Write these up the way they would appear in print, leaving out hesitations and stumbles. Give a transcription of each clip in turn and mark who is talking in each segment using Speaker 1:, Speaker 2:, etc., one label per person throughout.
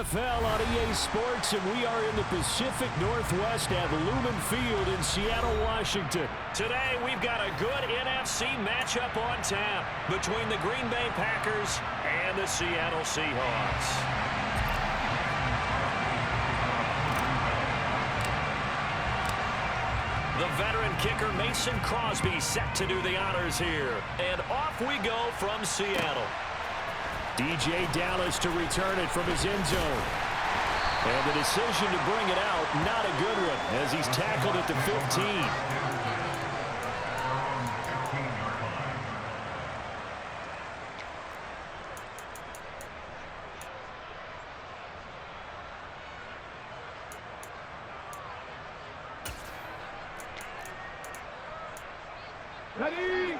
Speaker 1: NFL on EA Sports, and we are in the Pacific Northwest at Lumen Field in Seattle, Washington.
Speaker 2: Today, we've got a good NFC matchup on tap between the Green Bay Packers and the Seattle Seahawks. The veteran kicker Mason Crosby set to do the honors here. And off we go from Seattle.
Speaker 1: DJ Dallas to return it from his end zone. And the decision to bring it out, not a good one, as he's tackled at the 15.
Speaker 3: Ready?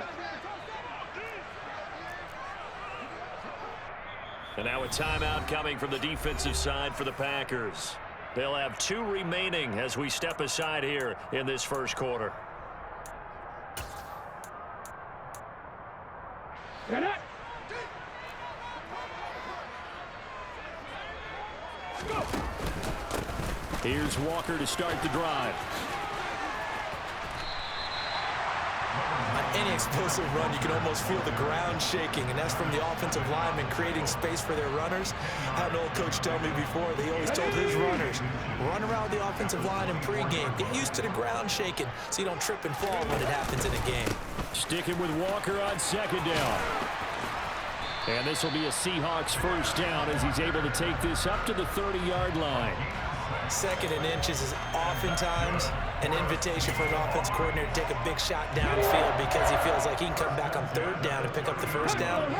Speaker 2: And now a timeout coming from the defensive side for the Packers. They'll have 2 remaining as we step aside here in this first quarter.
Speaker 3: Get it. Go.
Speaker 1: Here's Walker to start the drive.
Speaker 4: Any explosive run, you can almost feel the ground shaking, and that's from the offensive linemen creating space for their runners. I had an old coach tell me before that he always told his runners, run around the offensive line in pregame. Get used to the ground shaking so you don't trip and fall when it happens in a game.
Speaker 1: Sticking with Walker on second down. And this will be a Seahawks first down as he's able to take this up to the 30-yard line.
Speaker 4: Second and inches is oftentimes an invitation for an offense coordinator to take a big shot downfield because he feels like he can come back on third down and pick up the first down.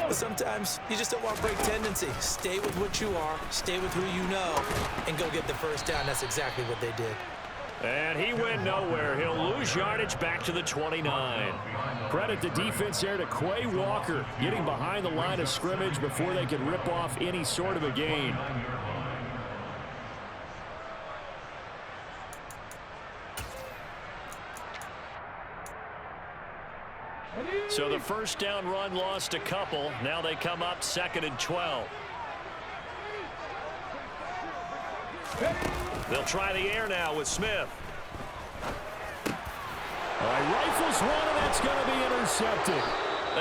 Speaker 4: But sometimes you just don't want break tendency. Stay with what you are, stay with who you know, and go get the first down. That's exactly what they did.
Speaker 2: And he went nowhere. He'll lose yardage back to the 29.
Speaker 1: Credit the defense there to Quay Walker, getting behind the line of scrimmage before they could rip off any sort of a gain.
Speaker 2: So the first down run lost a couple. Now they come up 2nd and 12. They'll try the air now with Smith.
Speaker 1: All right, rifles one, and that's going to be intercepted.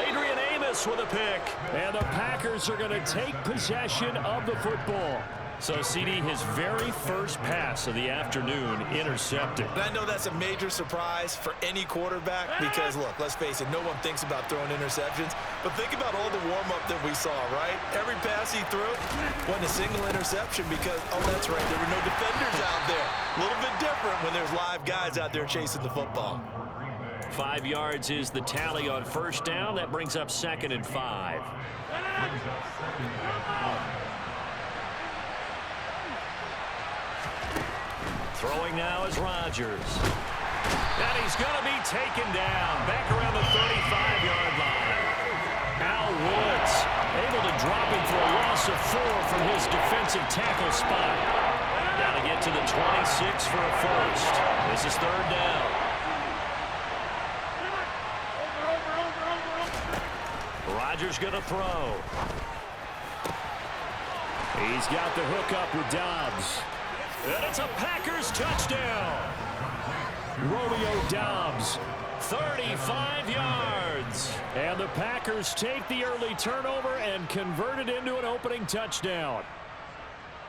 Speaker 2: Adrian Amos with a pick.
Speaker 1: And the Packers are going to take possession of the football.
Speaker 2: So, CD, his very first pass of the afternoon intercepted.
Speaker 4: And I know that's a major surprise for any quarterback because, look, let's face it, no one thinks about throwing interceptions. But think about all the warm-up that we saw, right? Every pass he threw wasn't a single interception because, oh, that's right, there were no defenders out there. A little bit different when there's live guys out there chasing the football.
Speaker 2: 5 yards is the tally on first down. That brings up 2nd and 5. Throwing now is Rodgers. And he's going to be taken down back around the 35-yard line. Al Woods able to drop him for a loss of 4 from his defensive tackle spot. Now to get to the 26 for a first. This is 3rd down. Rodgers going to throw.
Speaker 1: He's got the hook up with Dobbs.
Speaker 2: And it's a Packers touchdown.
Speaker 1: Romeo Dobbs.
Speaker 2: 35 yards.
Speaker 1: And the Packers take the early turnover and convert it into an opening touchdown.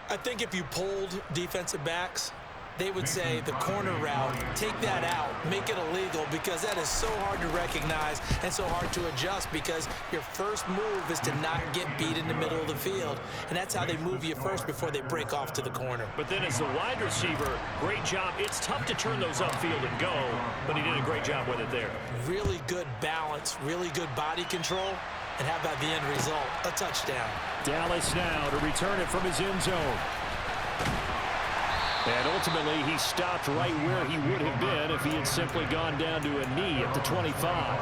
Speaker 4: I think if you polled defensive backs, they would say the corner route, take that out, make it illegal because that is so hard to recognize and so hard to adjust because your first move is to not get beat in the middle of the field. And that's how they move you first before they break off to the corner.
Speaker 2: But then as the wide receiver, great job. It's tough to turn those upfield and go, but he did a great job with it there.
Speaker 4: Really good balance, really good body control. And how about the end result? A touchdown.
Speaker 1: Dallas now to return it from his end zone. And ultimately, he stopped right where he would have been if he had simply gone down to a knee at the 25.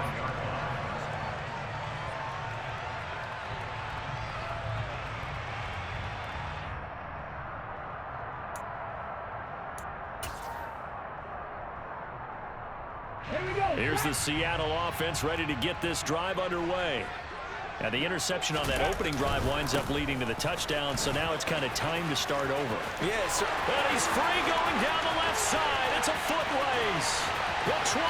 Speaker 1: Here's the Seattle offense ready to get this drive underway.
Speaker 2: And the interception on that opening drive winds up leading to the touchdown, so now it's kind of time to start over.
Speaker 4: Yes, sir.
Speaker 2: And he's free going down the left side. It's a foot race. The 20.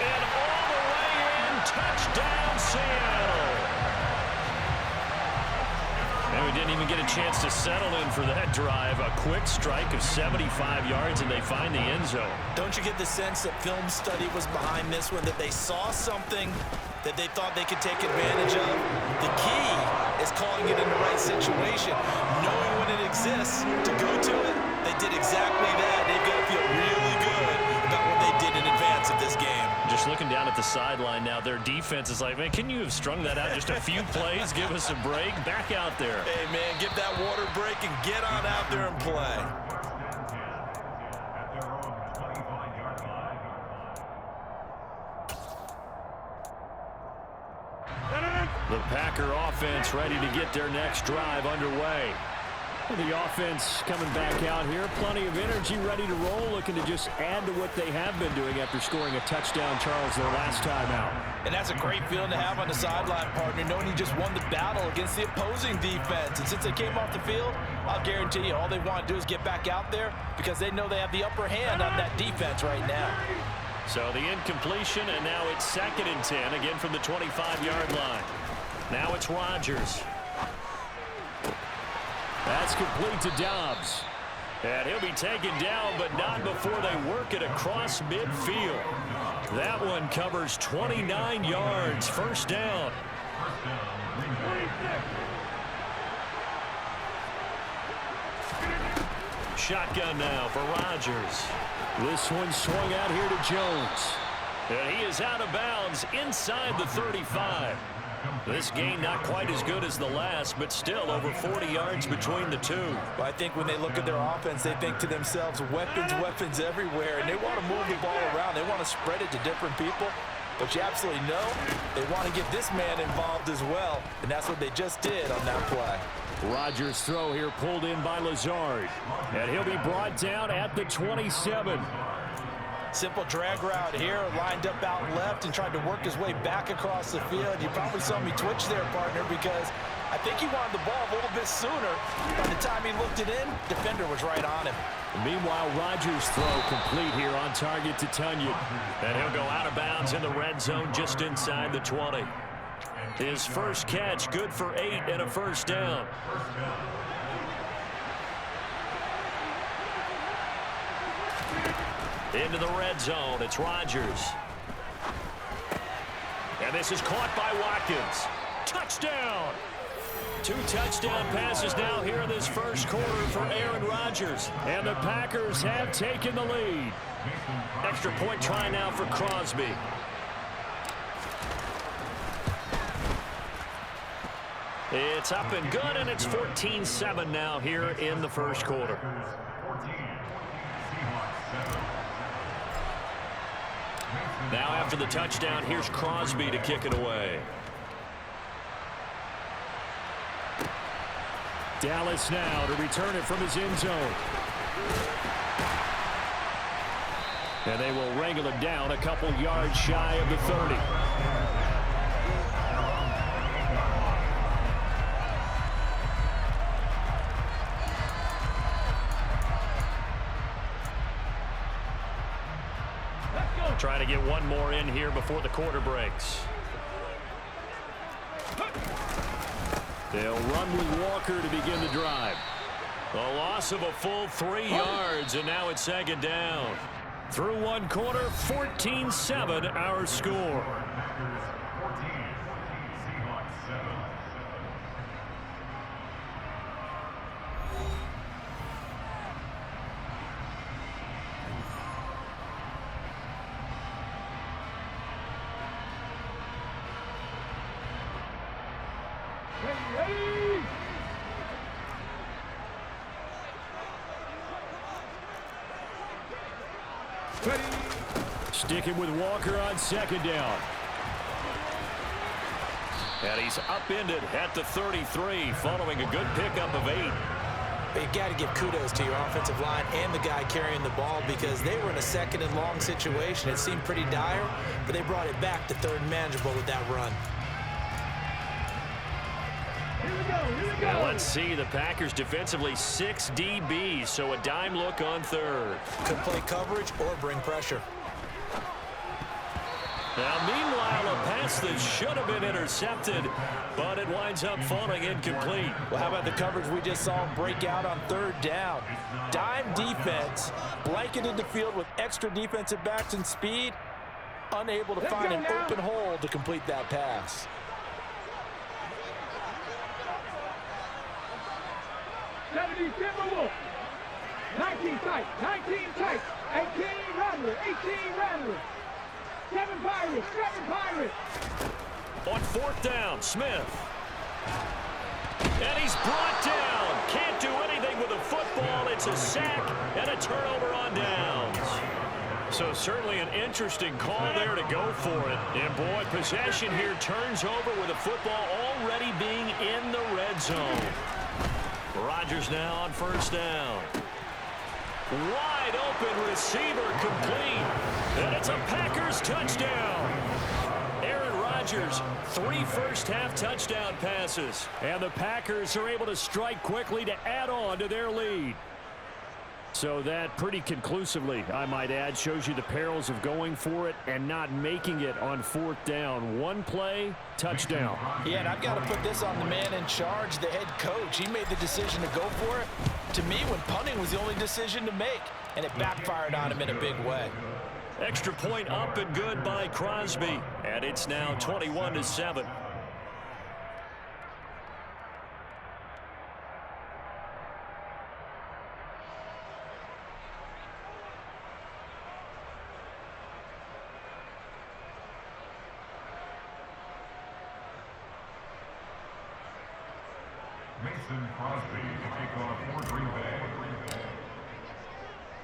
Speaker 2: And all the way in. Touchdown, Seattle. And we didn't even get a chance to settle in for that drive. A quick strike of 75 yards, and they find the end zone.
Speaker 4: Don't you get the sense that film study was behind this one, that they saw something that they thought they could take advantage of? The key is calling it in the right situation, knowing when it exists to go to it. They did exactly that. They've got to feel really good about what they did in advance of this game.
Speaker 2: Just looking down at the sideline now, their defense is like, man, can you have strung that out just a few plays? Give us a break. Back out there.
Speaker 4: Hey, man, give that water break and get on out there and play.
Speaker 2: The Packer offense ready to get their next drive underway.
Speaker 1: The offense coming back out here. Plenty of energy, ready to roll, looking to just add to what they have been doing after scoring a touchdown, Charles, their last time out.
Speaker 4: And that's a great feeling to have on the sideline, partner, knowing you just won the battle against the opposing defense. And since they came off the field, I'll guarantee you all they want to do is get back out there because they know they have the upper hand on that defense right now.
Speaker 2: So the incompletion, and now it's 2nd and 10, again from the 25-yard line. Now it's Rodgers.
Speaker 1: That's complete to Dobbs.
Speaker 2: And he'll be taken down, but not before they work it across midfield. That one covers 29 yards. First down. Shotgun now for Rodgers.
Speaker 1: This one swung out here to Jones.
Speaker 2: And he is out of bounds inside the 35. This gain not quite as good as the last, but still over 40 yards between the two.
Speaker 4: Well, I think when they look at their offense, they think to themselves, weapons, weapons everywhere, and they want to move the ball around. They want to spread it to different people, but you absolutely know they want to get this man involved as well, and that's what they just did on that play.
Speaker 1: Rodgers' throw here pulled in by Lazard, and he'll be brought down at the 27.
Speaker 4: Simple drag route here, lined up out left and tried to work his way back across the field. You probably saw me twitch there, partner, because I think he wanted the ball a little bit sooner. By the time he looked it in, defender was right on him.
Speaker 1: Meanwhile, Rodgers' throw complete here on target to Tunyon.
Speaker 2: And he'll go out of bounds in the red zone just inside the 20. His first catch, good for 8 and a first down. Into the red zone, it's Rodgers. And this is caught by Watkins. Touchdown! 2 touchdown passes now here in this first quarter for Aaron Rodgers.
Speaker 1: And the Packers have taken the lead.
Speaker 2: Extra point try now for Crosby. It's up and good, and it's 14-7 now here in the first quarter. Now after the touchdown, here's Crosby to kick it away.
Speaker 1: Dallas now to return it from his end zone. And they will wrangle him down a couple yards shy of the 30.
Speaker 2: Trying to get one more in here before the quarter breaks.
Speaker 1: They'll run with Walker to begin the drive.
Speaker 2: A loss of a full 3 yards, and now it's 2nd down. Through one quarter, 14-7 our score.
Speaker 1: Sticking with Walker on 2nd down.
Speaker 2: And he's upended at the 33 following a good pickup of 8.
Speaker 4: But you got to give kudos to your offensive line and the guy carrying the ball because they were in a 2nd and long situation. It seemed pretty dire, but they brought it back to 3rd and manageable with that run.
Speaker 2: And let's see, the Packers defensively 6 DBs, so a dime look on third.
Speaker 4: Could play coverage or bring pressure.
Speaker 2: Now, meanwhile, a pass that should have been intercepted, but it winds up falling incomplete.
Speaker 4: Well, how about the coverage we just saw him break out on third down? Dime defense, blanketed the field with extra defensive backs and speed, unable to find an open hole to complete that pass.
Speaker 3: Timberwolf. 19 tight, 19 tight, 18 Rattler, 18 Rattler. 7 Pirates, 7 Pirates.
Speaker 2: On fourth down, Smith. And he's brought down. Can't do anything with the football. It's a sack and a turnover on downs. So certainly an interesting call there to go for it. And boy, possession here turns over with the football already being in the red zone. Rodgers now on first down. Wide open receiver complete. And it's a Packers touchdown. Aaron Rodgers, 3 first-half touchdown passes.
Speaker 1: And the Packers are able to strike quickly to add on to their lead. So that pretty conclusively, I might add, shows you the perils of going for it and not making it on fourth down. One play, touchdown.
Speaker 4: Yeah, and I've got to put this on the man in charge, the head coach. He made the decision to go for it. To me, when punting was the only decision to make, and it backfired on him in a big way.
Speaker 2: Extra point up and good by Crosby. And it's now 21-7.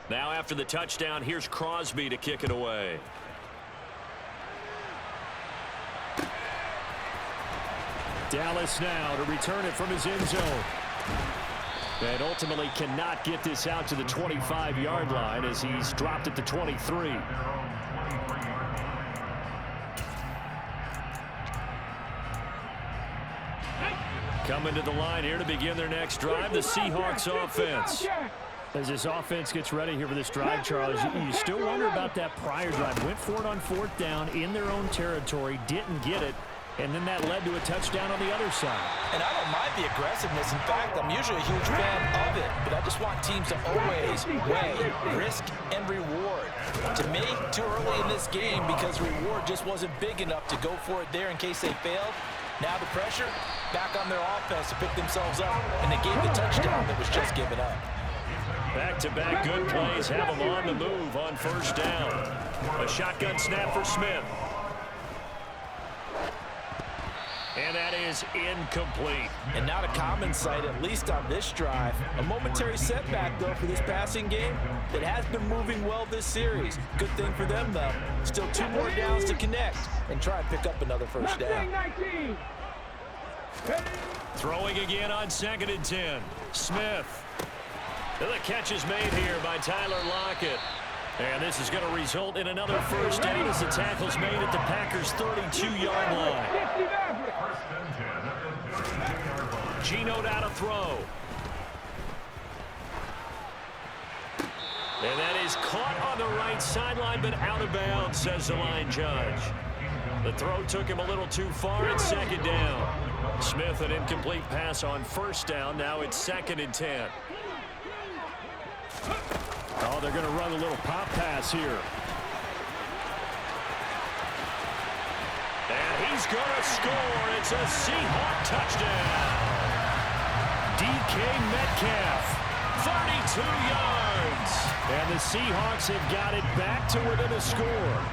Speaker 2: Now after the touchdown, here's Crosby to kick it away.
Speaker 1: Dallas now to return it from his end zone. And ultimately cannot get this out to the 25-yard line as he's dropped at the 23.
Speaker 2: Coming to the line here to begin their next drive, the Seahawks offense.
Speaker 1: As this offense gets ready here for this drive, Charles, you still wonder about that prior drive. Went for it on fourth down in their own territory, didn't get it, and then that led to a touchdown on the other side.
Speaker 4: And I don't mind the aggressiveness. In fact, I'm usually a huge fan of it, but I just want teams to always weigh risk and reward. To me, too early in this game because reward just wasn't big enough to go for it there in case they failed. Now the pressure back on their offense to pick themselves up, and they gave the touchdown that was just given up.
Speaker 2: Back-to-back good plays have them on the move on first down. A shotgun snap for Smith. And that is incomplete.
Speaker 4: And not a common sight, at least on this drive. A momentary setback, though, for this passing game that has been moving well this series. Good thing for them, though. Still 2 more downs to connect and try and pick up another first down.
Speaker 2: Throwing again on 2nd and 10. Smith. The catch is made here by Tyler Lockett. And this is going to result in another first down as the tackle's made at the Packers' 32-yard line. Geno out to throw. And that is caught on the right sideline, but out of bounds, says the line judge. The throw took him a little too far at 2nd down. Smith, an incomplete pass on first down. Now it's 2nd and 10.
Speaker 1: Oh, they're going to run a little pop pass here.
Speaker 2: And he's going to score. It's a Seahawk touchdown. DK Metcalf, 32 yards.
Speaker 1: And the Seahawks have got it back to within a score.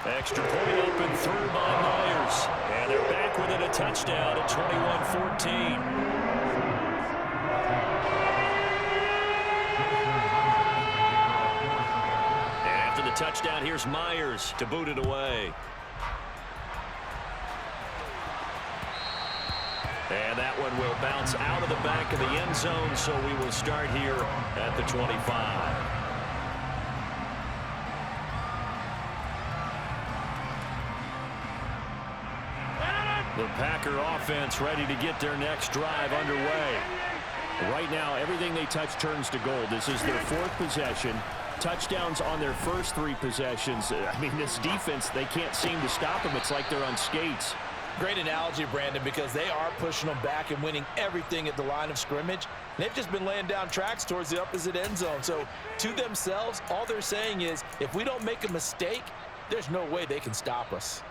Speaker 2: Extra point up and through by Myers. And they're back within a touchdown at 21-14. After the touchdown, here's Myers to boot it away. And that one will bounce out of the back of the end zone, so we will start here at the 25.
Speaker 1: The Packer offense ready to get their next drive underway. Right now, everything they touch turns to gold. This is their 4th possession. Touchdowns on their first 3 possessions. I mean, this defense, they can't seem to stop them. It's like they're on skates.
Speaker 4: Great analogy, Brandon, because they are pushing them back and winning everything at the line of scrimmage. They've just been laying down tracks towards the opposite end zone. So to themselves, all they're saying is, if we don't make a mistake, there's no way they can stop us.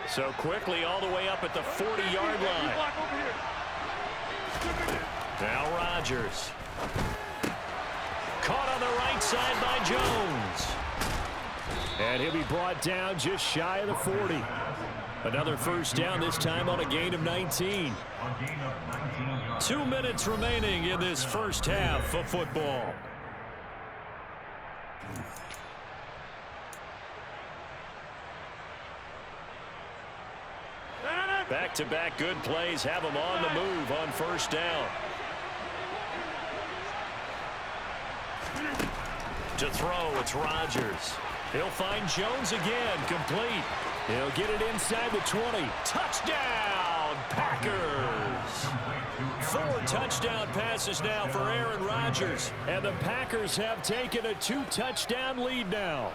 Speaker 1: So quickly all the way up at the 40-yard line. Now Rodgers. Caught on the right side by Jones. And he'll be brought down just shy of the 40. Another first down, this time on a gain of 19. 2 minutes remaining in this first half of football. Back-to-back good plays have them on the move on first down. To throw, it's Rodgers. He'll find Jones again, complete. He'll get it inside the 20. Touchdown, Packers! 4 touchdown passes now for Aaron Rodgers. And the Packers have taken a 2-touchdown lead now.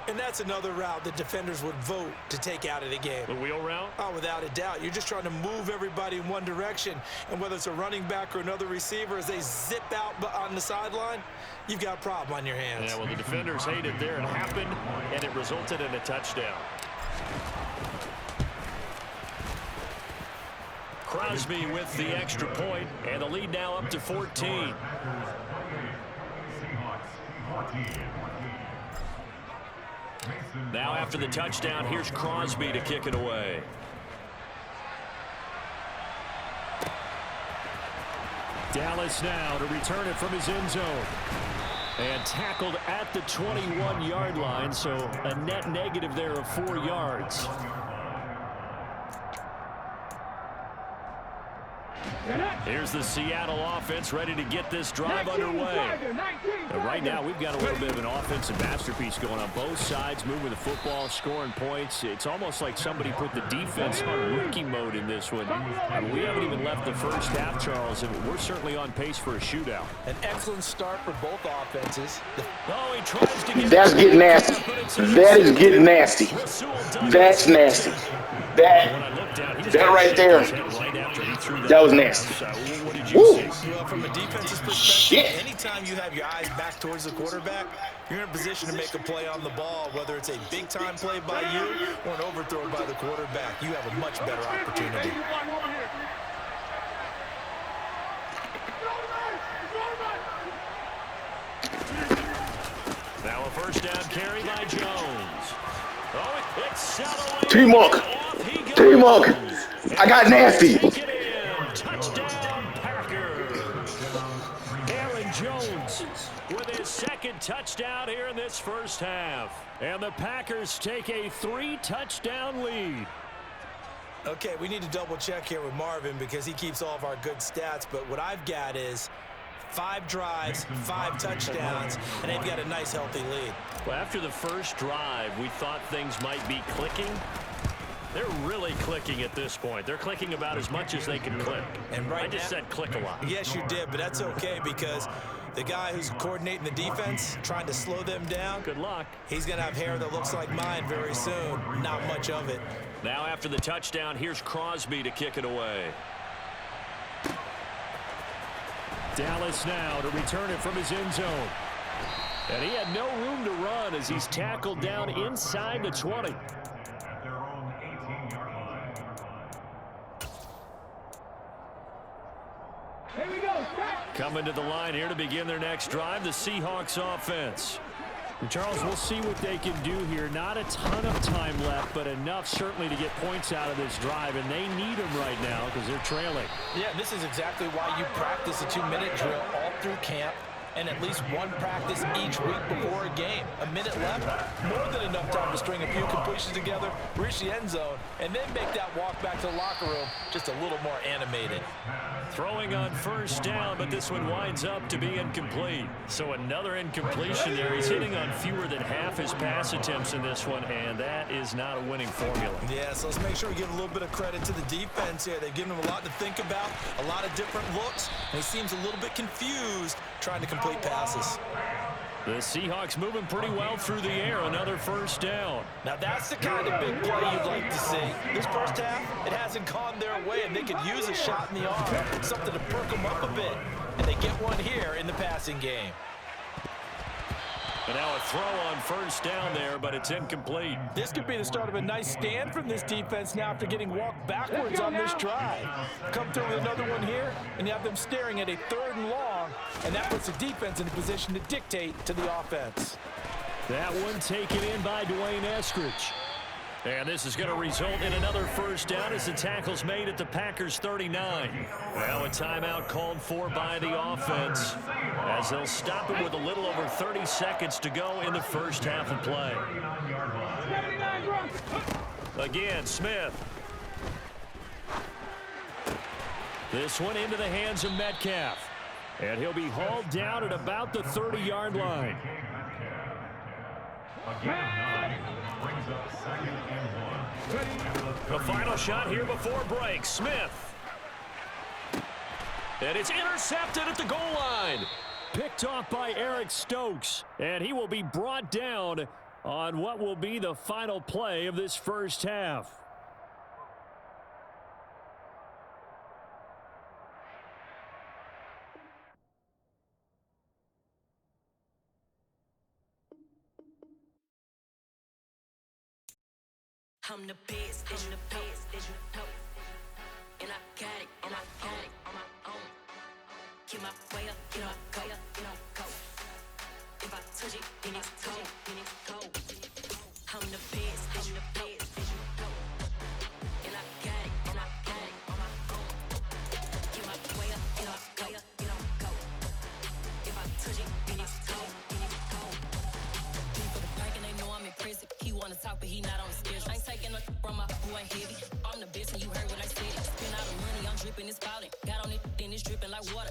Speaker 4: And that's another route that defenders would vote to take out of the game.
Speaker 1: The wheel route?
Speaker 4: Oh, without a doubt. You're just trying to move everybody in one direction. And whether it's a running back or another receiver, as they zip out on the sideline, you've got a problem on your hands.
Speaker 1: Yeah, well, the defenders hate it there. It happened, and it resulted in a touchdown. Crosby with the extra point, and the lead now up to 14. Now after the touchdown, here's Crosby to kick it away. Dallas now to return it from his end zone. And tackled at the 21-yard line, so a net negative there of 4 yards. Here's the Seattle offense ready to get this drive underway. And right now, we've got a little bit of an offensive masterpiece going on both sides, moving the football, scoring points. It's almost like somebody put the defense on rookie mode in this one. And we haven't even left the first half, Charles, and we're certainly on pace for a shootout.
Speaker 4: An excellent start for both offenses.
Speaker 1: Oh, he tries to get
Speaker 5: That's getting nasty. That is getting nasty. That's nasty. That right there, that was nasty. Woo.
Speaker 4: Well, from a defensive perspective, anytime you have your eyes back towards the quarterback, you're in a position to make a play on the ball, whether it's a big-time play by you or an overthrow by the quarterback. You have a much better opportunity.
Speaker 1: Now a first down carry by Jones. Oh, it's
Speaker 5: T-Monk. T-Monk. I got nasty.
Speaker 1: Touchdown, Packers. Aaron Jones with his second touchdown here in this first half. And the Packers take a 3-touchdown lead.
Speaker 4: Okay, we need to double check here with Marvin because he keeps all of our good stats, but what I've got is 5 drives, 5 touchdowns, and they've got a nice, healthy lead.
Speaker 1: Well, after the first drive, we thought things might be clicking. They're really clicking at this point. They're clicking about as much as they can click.
Speaker 4: And right
Speaker 1: I just said click a lot.
Speaker 4: Yes, you did, but that's okay because the guy who's coordinating the defense, trying to slow them down,
Speaker 1: good luck.
Speaker 4: He's going to have hair that looks like mine very soon. Not much of it.
Speaker 1: Now after the touchdown, here's Crosby to kick it away. Dallas now to return it from his end zone. And he had no room to run as he's tackled down inside the 20.
Speaker 3: Here we go.
Speaker 1: Coming to the line here to begin their next drive, the Seahawks offense. And Charles, we'll see what they can do here. Not a ton of time left, but enough certainly to get points out of this drive, and they need them right now because they're trailing.
Speaker 4: Yeah, this is exactly why you practice a 2-minute drill all through camp. and at least one practice each week before a game. A minute left, more than enough time to string a few completions together, reach the end zone, and then make that walk back to the locker room just a little more animated.
Speaker 2: Throwing on first down, but this one winds up to be incomplete. So another incompletion there. He's hitting on fewer than half his pass attempts in this one, and that is not a winning formula.
Speaker 4: Yeah, so let's make sure we give a little bit of credit to the defense here. They've given him a lot to think about, a lot of different looks, and he seems a little bit confused trying to complete passes.
Speaker 1: The Seahawks moving pretty well through the air. Another first down.
Speaker 4: Now that's the kind of big play you'd like to see. This first half, it hasn't gone their way, and they could use a shot in the arm, something to perk them up a bit. And they get one here in the passing game.
Speaker 1: And now a throw on first down there, but it's incomplete.
Speaker 4: This could be the start of a nice stand from this defense now after getting walked backwards on this drive. Come through with another one here, and you have them staring at a 3rd and long, and that puts the defense in a position to dictate to the offense.
Speaker 1: That one taken in by Dwayne Eskridge. And this is going to result in another first down as the tackle's made at the Packers' 39. Now a timeout called for by the offense as they'll stop it with a little over 30 seconds to go in the first half of play. Again, Smith. This one into the hands of Metcalf. And he'll be hauled down at about the 30-yard line. The final shot here before break. Smith. And it's intercepted at the goal line. Picked off by Eric Stokes. And he will be brought down on what will be the final play of this first half.
Speaker 6: I'm the best, and the best, and I got it, on my own. Get my way up, get up, go. If I touch it, then it's cold, I'm the best, and the best, and I got it, on my own. Get my way up, get up, go. If I touch it, then it's cold, for the bank and they know I'm impressive. He wanna talk, but he not on the schedule. I ain't taking a from my boy heavy. I'm the best and you heard what I said. Spend all the money, I'm dripping, it's spouting. Got on it, then it's dripping like water.